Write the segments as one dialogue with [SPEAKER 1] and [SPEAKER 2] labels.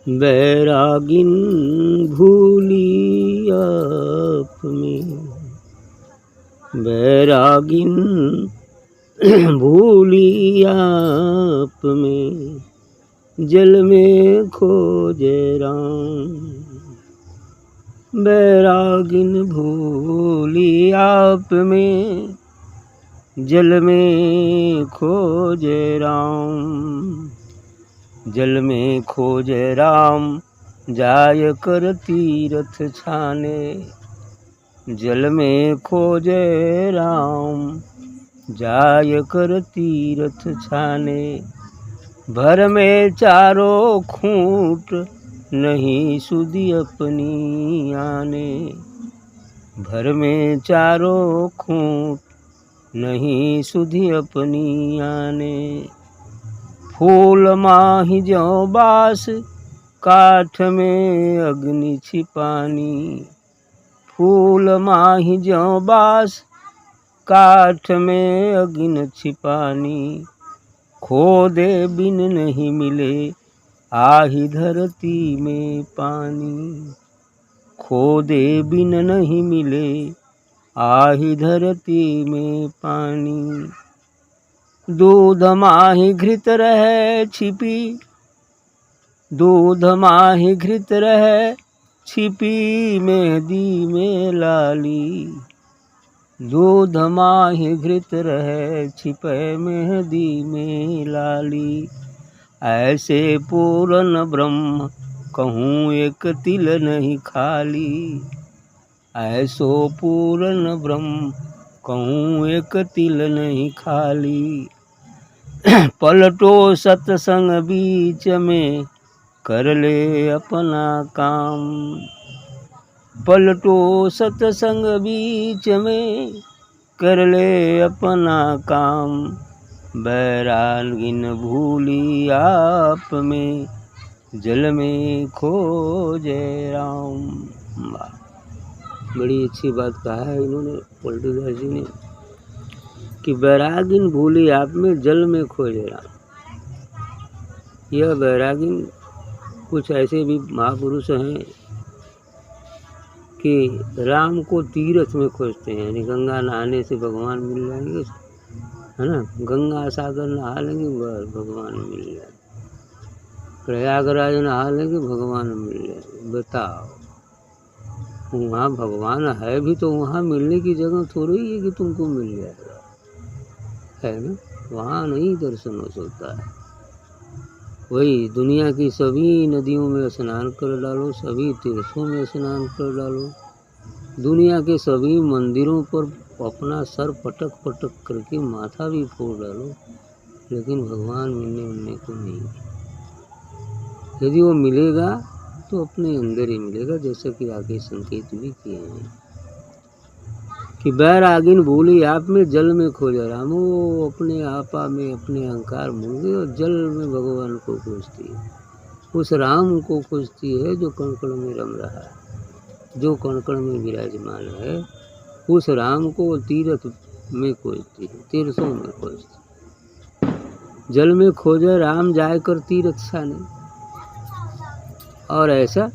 [SPEAKER 1] बैरागिन भूली आप में, बैरागिन भूली आप में, जल में खोजे राम। बैरागिन भूली आप में, जल में खोजे राम। जल में खोजे राम, जाय कर तीरथ छाने। जल में खोजे राम, जाय कर तीरथ छाने। भर में चारों खूंट, नहीं सुधि अपनी आने। भर में चारों खूंट, नहीं सुधि अपनी आने। फूल माही ज्यों बास, काठ में अग्नि छिपानी। फूल माही ज्यों बास, काठ में अग्नि छिपानी। खोदे बिन नहीं मिले, आही धरती में पानी। खोदे बिन नहीं मिले, आही धरती में पानी। दूध माही घृत रहे छिपी, दूध माही घृत रहे छिपी, मेहंदी में लाली। दूध माही घृत रहे छिपे, मेहंदी में लाली। ऐसे पूर्ण ब्रह्म, कहूँ एक तिल नहीं खाली। ऐसो पूर्ण ब्रह्म, कहूँ एक तिल नहीं खाली। पलटो सत्संग बीच में, कर ले अपना काम। पलटो सत्संग बीच में, कर ले अपना काम। बैरागिन भूली आप में, जल में खोजे राम। बड़ी अच्छी बात कहा है इन्होंने, पलटूदास जी ने, कि बैरागिन भूली आप में, जल में खोजे राम। यह बैरागिन, कुछ ऐसे भी महापुरुष हैं कि राम को तीर्थ में खोजते हैं, यानी गंगा नहाने से भगवान मिल जाएंगे, है ना। गंगा सागर नहा लेंगे, भगवान मिल जाएंगे। प्रयागराज नहा लेंगे, भगवान मिल जाएंगे। बताओ, वहाँ भगवान है भी तो वहाँ मिलने की जगह थोड़ी है कि तुमको मिल जाएगा, है ना। वहाँ नहीं दर्शन हो सकता है। वही दुनिया की सभी नदियों में स्नान कर डालो, सभी तीर्थों में स्नान कर डालो, दुनिया के सभी मंदिरों पर अपना सर पटक पटक करके माथा भी फोड़ डालो, लेकिन भगवान मिलने को नहीं। यदि वो मिलेगा तो अपने अंदर ही मिलेगा, जैसा कि आगे संकेत भी किए हैं कि बैरागिन भूली आप में, जल में खोजा राम। वो अपने आपा में, अपने अहंकार भूल गई और जल में भगवान को खोजती है। उस राम को खोजती है जो कण कण में रम रहा है, जो कण कण में विराजमान है। उस राम को तीर्थ में खोजती है, तीर्थों में खोजती है। जल में खोजे राम, जाए कर तीर्थ छाने। और ऐसा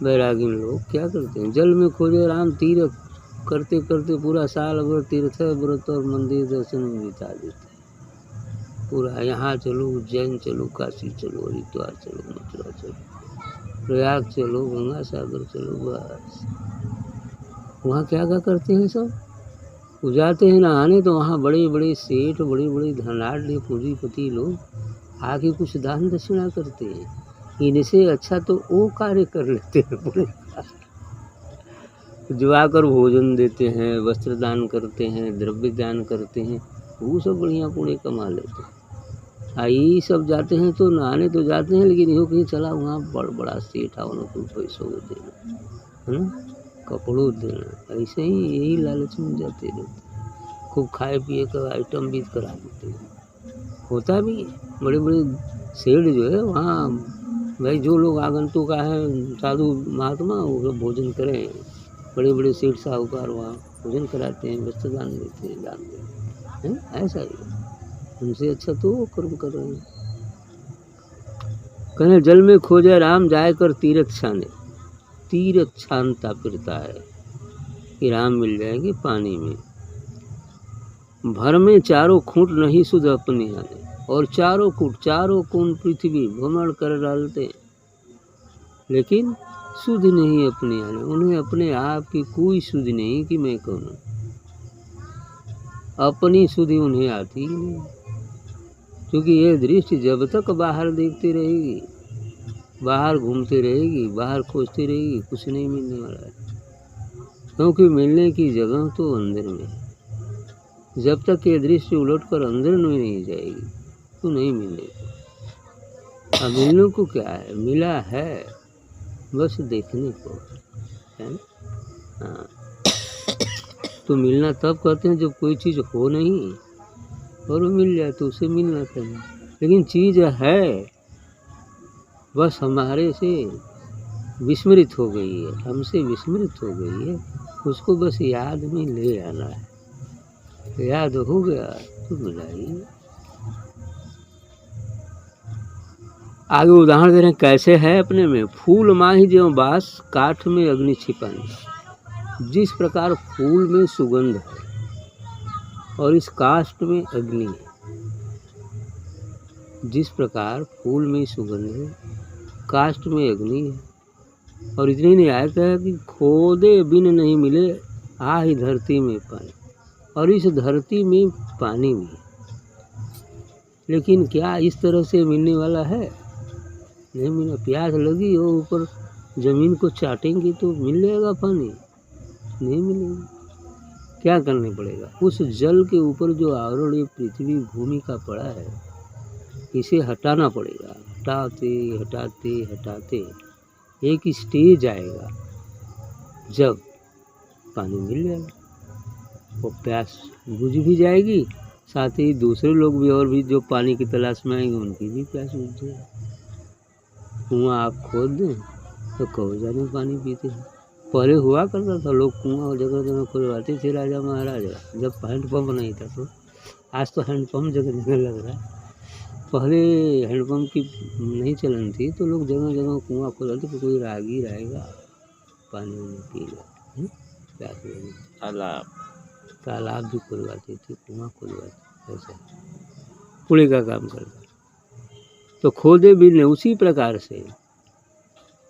[SPEAKER 1] बैरागिन लोग क्या करते हैं, जल में खोजे राम, तीर्थ करते करते पूरा साल भर तीर्थ व्रत और मंदिर दर्शन में बिता देते हैं। पूरा यहाँ चलो, उज्जैन चलो, काशी चलो, हरिद्वार चलो, मथुरा चलो, प्रयाग चलो, गंगा सागर चलो, बस। वहाँ क्या क्या करते हैं सब, वो जाते हैं नहाने, तो वहाँ बड़े बड़े सेठ, बड़े बड़े धनाढ़ पूंजीपति लोग आके कुछ दान दक्षिणा करते हैं। इनसे अच्छा तो वो कार्य कर लेते हैं पूरे, जो आकर भोजन देते हैं, वस्त्र दान करते हैं, द्रव्य दान करते हैं, वो सब बढ़िया पुण्य कमा लेते हैं। ये सब जाते हैं तो नहाने तो जाते हैं, लेकिन यो कहीं चला वहाँ बड़ा सेठ आओ ना, कुछ पैसों को देना, है ना, कपड़ों देना, ऐसे ही यही लालच में जाते रहते। खूब खाए पिए का आइटम भी करा देते हैं। होता भी है, बड़े बड़े सेठ जो है वहाँ, भाई जो लोग आगंतुक है, साधु महात्मा, वो सब भोजन करें। बड़े बड़े सेठ साहूकार वहाँ भोजन कराते हैं, वस्त्र दान देते हैं, दान देते हैं, ऐसा ही। उनसे अच्छा तो वो कर्म कर रहे हैं। कहने जल में खोजे राम जाए कर तीरथ छाने। तीरथ छानता फिरता है कि राम मिल जाएंगे पानी में। भर में चारों खूंट नहीं सुध अपने आने। और चारों खूंट, चारों कोण पृथ्वी भ्रमण कर डालते, लेकिन सुध नहीं अपने आने। उन्हें अपने आप की कोई सुध नहीं कि मैं कौन हूँ। अपनी सुधि उन्हें आती ही नहीं, क्योंकि ये दृष्टि जब तक बाहर देखती रहेगी, बाहर घूमती रहेगी, बाहर खोजती रहेगी, कुछ नहीं मिलने वाला है। क्योंकि मिलने की जगह तो अंदर में है। जब तक ये दृष्टि उलट कर अंदर में नहीं जाएगी तो नहीं मिलेगी। अब मिलने को क्या है, मिला है बस देखने को है ना। हाँ, तो मिलना तब कहते हैं जब कोई चीज़ हो नहीं और वो मिल जाए तो उसे मिलना चाहिए। लेकिन चीज़ है, बस हमारे से विस्मृत हो गई है, हमसे विस्मृत हो गई है, उसको बस याद में ले आना है। याद हो गया तो मिला ही। आगे उदाहरण दे रहे हैं कैसे है अपने में। फूल माही ज्यों बास, काठ में अग्नि छिपानी। जिस प्रकार फूल में सुगंध है और इस काष्ठ में अग्नि है, जिस प्रकार फूल में सुगंध है, काष्ठ में अग्नि है। और इतनी नहीं आया है कि खोदे बिन नहीं मिले, आ ही धरती में पानी। और इस धरती में पानी भी, लेकिन क्या इस तरह से मिलने वाला है? नहीं मिला। प्यास लगी हो, ऊपर जमीन को चाटेंगे तो मिल जाएगा पानी? नहीं मिलेगा। क्या करने पड़ेगा? उस जल के ऊपर जो आवरण ये पृथ्वी भूमि का पड़ा है, इसे हटाना पड़ेगा। हटाते हटाते हटाते एक स्टेज आएगा जब पानी मिल जाएगा, वो प्यास बुझ भी जाएगी, साथ ही दूसरे लोग भी और भी जो पानी की तलाश में आएंगे उनकी भी प्यास बुझ जाएगी। कुआं आप खोद दें तो कहो जाने पानी पीते हैं। पहले हुआ करता था, लोग कुआं जगह जगह खुलवाते थे, राजा महाराजा जब हैंडपम्प नहीं था। तो आज तो हैंडपम्प जगह जगह लग रहा है। पहले हैंडपम्प की नहीं चलन थी तो लोग जगह जगह कुआं खुलवाते थे, कोई राहगीर आएगा पानी उन्हें पिएगा, प्यास लगेगी। तालाब भी खुलवाते थे, कुआं खुलवाते, ऐसा पुणे का काम करता। तो खोदे भी नहीं। उसी प्रकार से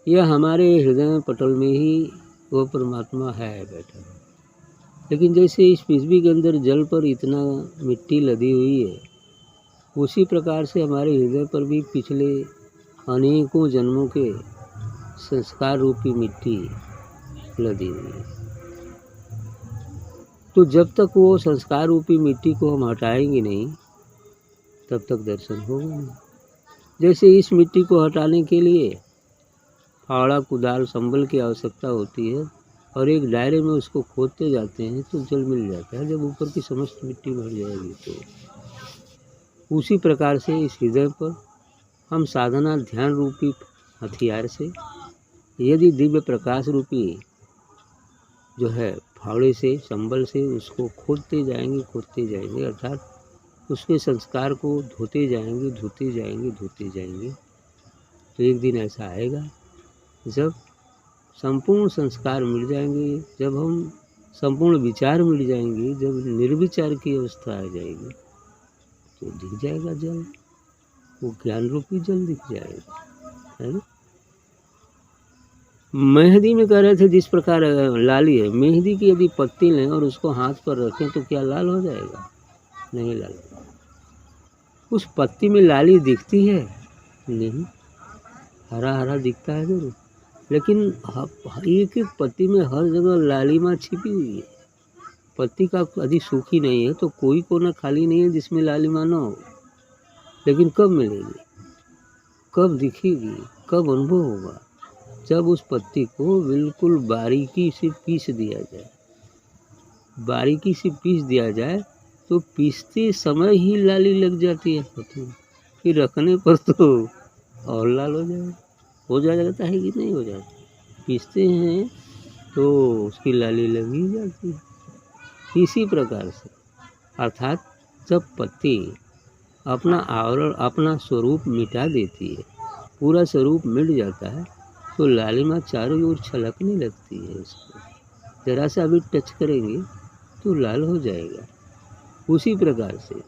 [SPEAKER 1] यह हमारे हृदय पटल में ही वो परमात्मा है बैठा। लेकिन जैसे इस पृथ्वी के अंदर जल पर इतना मिट्टी लदी हुई है, उसी प्रकार से हमारे हृदय पर भी पिछले अनेकों जन्मों के संस्कार रूपी मिट्टी लदी हुई है। तो जब तक वो संस्कार रूपी मिट्टी को हम हटाएंगे नहीं, तब तक दर्शन होगा नहीं। जैसे इस मिट्टी को हटाने के लिए फावड़ा, कुदाल, संबल की आवश्यकता होती है, और एक दायरे में उसको खोदते जाते हैं तो जल मिल जाता है। जब ऊपर की समस्त मिट्टी भर जाएगी तो उसी प्रकार से इस हृदय पर हम साधना ध्यान रूपी हथियार से, यदि दिव्य प्रकाश रूपी जो है फावड़े से, संबल से उसको खोदते जाएंगे, अर्थात उसके संस्कार को धोते जाएंगे, तो एक दिन ऐसा आएगा जब संपूर्ण संस्कार मिल जाएंगे, जब हम संपूर्ण विचार मिल जाएंगे, जब निर्विचार की अवस्था आ जाएगी तो दिख जाएगा जल, वो ज्ञान रूपी जल दिख जाएगा, है ना। मेहंदी में कह रहे थे जिस प्रकार लाली है, मेहंदी की यदि पत्ती लें और उसको हाथ पर रखें तो क्या लाल हो जाएगा? नहीं लाल। उस पत्ती में लाली दिखती है? नहीं, हरा हरा दिखता है जरूर, लेकिन एक एक पत्ती में हर जगह लालिमा छिपी हुई है। पत्ती का यदि सूखी नहीं है तो कोई कोना खाली नहीं है जिसमें लालिमा ना हो। लेकिन कब मिलेगी, कब दिखेगी, कब अनुभव होगा? जब उस पत्ती को बिल्कुल बारीकी से पीस दिया जाए। बारीकी से पीस दिया जाए तो पीसते समय ही लाली लग जाती है पत्ती में, फिर रखने पर तो और लाल हो जाता है कि नहीं हो जाता। पीसते हैं तो उसकी लाली लग ही जाती है। इसी प्रकार से अर्थात जब पत्ती अपना आवरण, अपना स्वरूप मिटा देती है, पूरा स्वरूप मिट जाता है तो लालिमा चारों ओर छलकने लगती है। उसको जरा सा भी टच करेंगे तो लाल हो जाएगा। उसी प्रकार से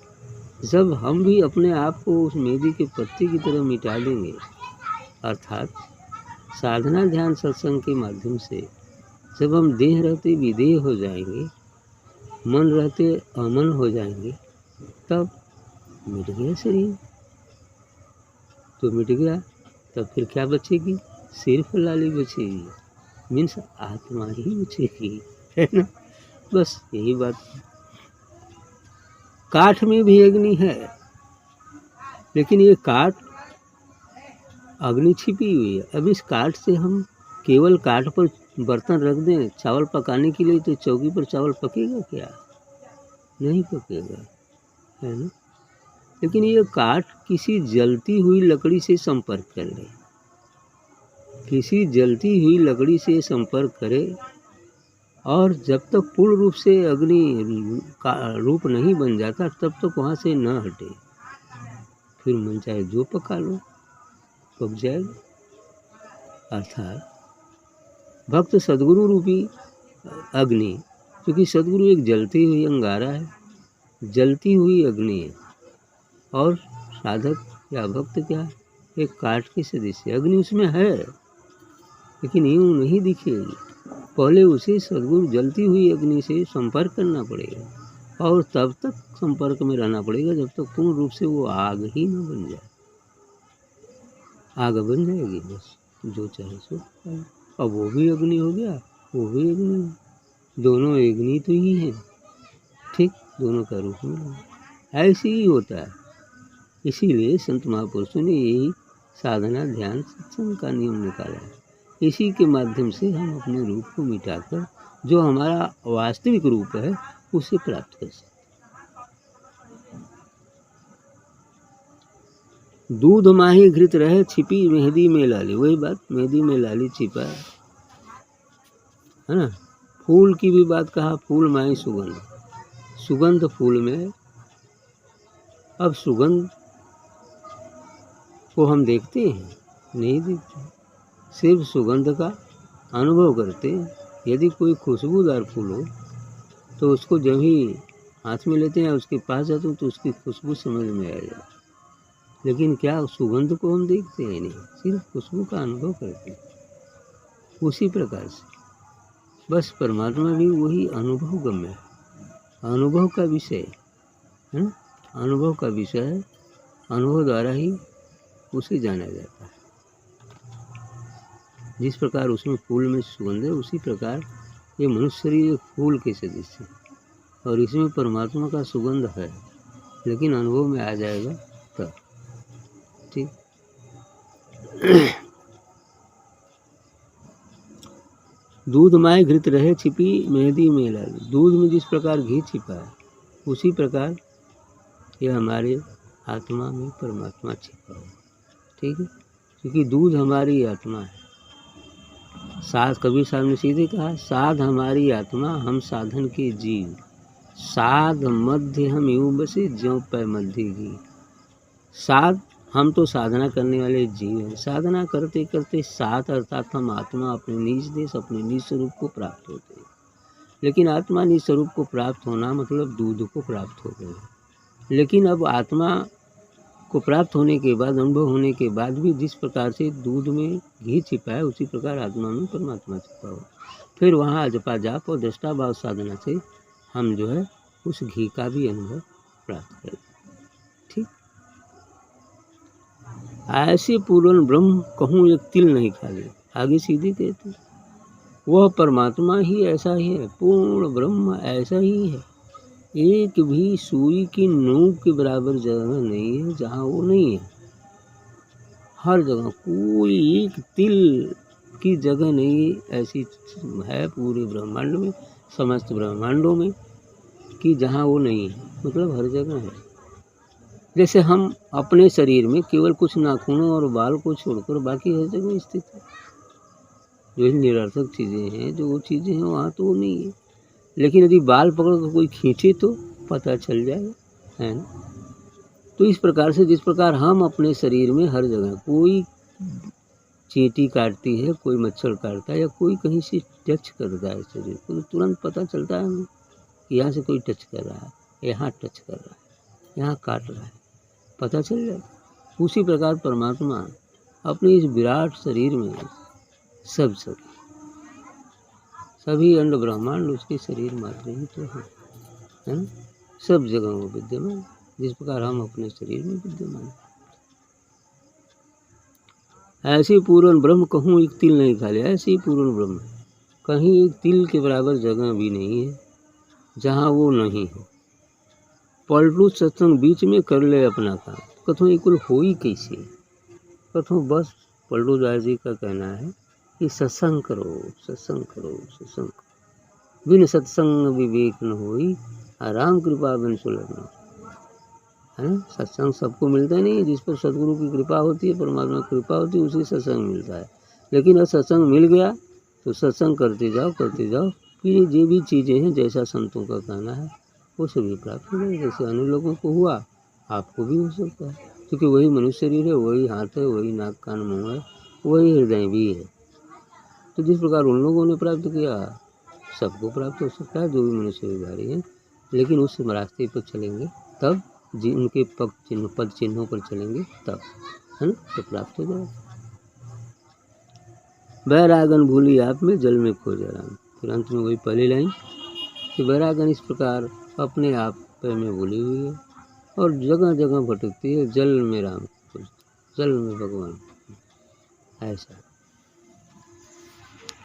[SPEAKER 1] जब हम भी अपने आप को उस मेहंदी के पत्ते की तरह मिटा देंगे, अर्थात साधना ध्यान सत्संग के माध्यम से जब हम देह रहते विदेह हो जाएंगे, मन रहते अमन हो जाएंगे, तब मिट गया शरीर। तो मिट गया, तब फिर क्या बचेगी? सिर्फ लाली बचेगी, मीन्स आत्मा ही बचेगी, है ना। बस यही बात है। काठ में भी अग्नि है, लेकिन ये काठ अग्नि छिपी हुई है। अब इस काठ से हम केवल काठ पर बर्तन रख दें चावल पकाने के लिए, तो चौकी पर चावल पकेगा क्या? नहीं पकेगा, है ना। लेकिन ये काठ किसी जलती हुई लकड़ी से संपर्क कर ले, किसी जलती हुई लकड़ी से संपर्क करे, और जब तक पूर्ण रूप से अग्नि का रूप नहीं बन जाता तब तक वहाँ से न हटे। फिर मन चाहे जो पका लो, पक जाएगा। अर्थात भक्त सद्गुरु रूपी अग्नि, क्योंकि सद्गुरु एक जलती हुई अंगारा है, जलती हुई अग्नि है, और साधक या भक्त क्या, एक काठ के सदृश अग्नि उसमें है, लेकिन यूँ नहीं दिखेगी। पहले उसे सद्गुरु जलती हुई अग्नि से संपर्क करना पड़ेगा, और तब तक संपर्क में रहना पड़ेगा जब तक पूर्ण रूप से वो आग ही न बन जाए। आग बन जाएगी, बस जो चाहे सो। अब वो भी अग्नि हो गया, वो भी अग्नि है, दोनों अग्नि तो ही है, ठीक, दोनों का रूप में ऐसे ही होता है। इसीलिए संत महापुरुषों ने यही साधना ध्यान सत्संग का नियम निकाला है। इसी के माध्यम से हम अपने रूप को मिटाकर जो हमारा वास्तविक रूप है उसे प्राप्त कर सकते। दूध माही घृत रहे छिपी मेहंदी में लाली, वही बात, मेहंदी में लाली छिपा है ना। फूल की भी बात कहा, फूल माही सुगंध, सुगंध फूल में। अब सुगंध को हम देखते हैं? नहीं देखते, सिर्फ सुगंध का अनुभव करते हैं। यदि कोई खुशबूदार फूल हो तो उसको जब ही हाथ में लेते हैं, उसके पास जाते हैं, तो उसकी खुशबू समझ में आ जाए, लेकिन क्या सुगंध को हम देखते हैं? नहीं, सिर्फ खुशबू का अनुभव करते हैं। उसी प्रकार से बस परमात्मा भी वही अनुभव गम्य है, अनुभव का विषय है ना, अनुभव का विषय है, अनुभव द्वारा ही उसे जाना जाता है। जिस प्रकार उसमें फूल में सुगंध है, उसी प्रकार ये मनुष्य शरीर एक फूल के सदृश है, और इसमें परमात्मा का सुगंध है, लेकिन अनुभव में आ जाएगा तब, ठीक। दूध माय घृत रहे छिपी मेहंदी में लाली, दूध में जिस प्रकार घी छिपा है उसी प्रकार ये हमारे आत्मा में परमात्मा छिपा हुआ, ठीक है। क्योंकि दूध हमारी आत्मा है। साध कबीर साहब ने सीधे कहा, साध हमारी आत्मा हम साधन के जीव, साध मध्य हम यूं बसे ज्यों पै मध्य घी। साध हम तो साधना करने वाले जीव हैं, साधना करते करते साध अर्थात हम आत्मा अपने निज देश अपने निज स्वरूप को प्राप्त होते हैं। लेकिन आत्मा निज स्वरूप को प्राप्त होना मतलब दूध को प्राप्त हो गए। लेकिन अब आत्मा को प्राप्त होने के बाद, अनुभव होने के बाद भी जिस प्रकार से दूध में घी छिपा है उसी प्रकार आत्मा में परमात्मा छिपा हो। फिर वहाँ जपा जाप और दृष्टा भाव साधना से हम जो है उस घी का भी अनुभव प्राप्त करें, ठीक। ऐसे पूर्ण ब्रह्म कहूँ एक तिल नहीं खाली, आगे सीधे कहते वह परमात्मा ही ऐसा ही है, पूर्ण ब्रह्म ऐसा ही है। एक भी सुई की नोक के बराबर जगह नहीं है जहाँ वो नहीं है। हर जगह कोई एक तिल की जगह नहीं ऐसी है पूरे ब्रह्मांड में, समस्त ब्रह्मांडों में, कि जहाँ वो नहीं है, मतलब हर जगह है। जैसे हम अपने शरीर में केवल कुछ नाखूनों और बाल को छोड़कर बाकी हर जगह स्थित है। जो निरर्थक चीज़ें हैं, जो वो चीज़ें हैं वहाँ तो वो नहीं है। लेकिन यदि बाल पकड़ कर कोई खींचे तो पता चल जाएगा, है ना। तो इस प्रकार से जिस प्रकार हम अपने शरीर में हर जगह, कोई चींटी काटती है, कोई मच्छर काटता है या कोई कहीं से टच करता है शरीर को, तो तुरंत पता चलता है हमें कि यहाँ से कोई टच कर रहा है, यहाँ टच कर रहा है, यहाँ काट रहा है, पता चल जाए। उसी प्रकार परमात्मा अपने इस विराट शरीर में सब सभी अंड ब्रह्मांड उसके शरीर मात्र ही तो है ना, सब जगह वो विद्यमान, जिस प्रकार हम अपने शरीर में विद्यमान। ऐसे पूर्ण ब्रह्म कहूँ एक तिल नहीं खाली, ऐसे ही पूर्ण ब्रह्म कहीं एक तिल के बराबर जगह भी नहीं है जहाँ वो नहीं हो। पलटू सत्संग बीच में कर ले अपना काम, कथों ये कुल हो ही कैसे, कथों बस पलटू दास जी का कहना है कि सत्संग करो, सत्संग करो, सत्संग करो, बिन सत्संग विवेक न होई, आराम कृपा बिन सुलभ न, है ना। सत्संग सबको मिलता नहीं है, जिस पर सदगुरु की कृपा होती है, परमात्मा की कृपा होती है, उसी सत्संग मिलता है। लेकिन अगर सत्संग मिल गया तो सत्संग करते जाओ, फिर जो भी चीज़ें हैं जैसा संतों का कहना है वो सभी प्राप्त हो जाए। जैसे अन्य लोगों को हुआ आपको भी हो सकता है, क्योंकि वही मनुष्य शरीर है, वही हाथ है, वही नाक कान मुँह है, वही हृदय भी है। तो जिस प्रकार उन लोगों ने प्राप्त किया सबको प्राप्त हो सकता है, जो भी मनुष्य विभारी है। लेकिन उस रास्ते पर चलेंगे तब, जिनके पद चिन्हों पर चलेंगे तब, है ना, तो प्राप्त हो जाएगा। बैरागन भूली आप में, जल में खो जा राम। फिर अंत में वही पहली लाइन कि बैरागन इस प्रकार अपने आप में भूली हुई है और जगह जगह भटकती है, जल में राम, जल में भगवान, ऐसा।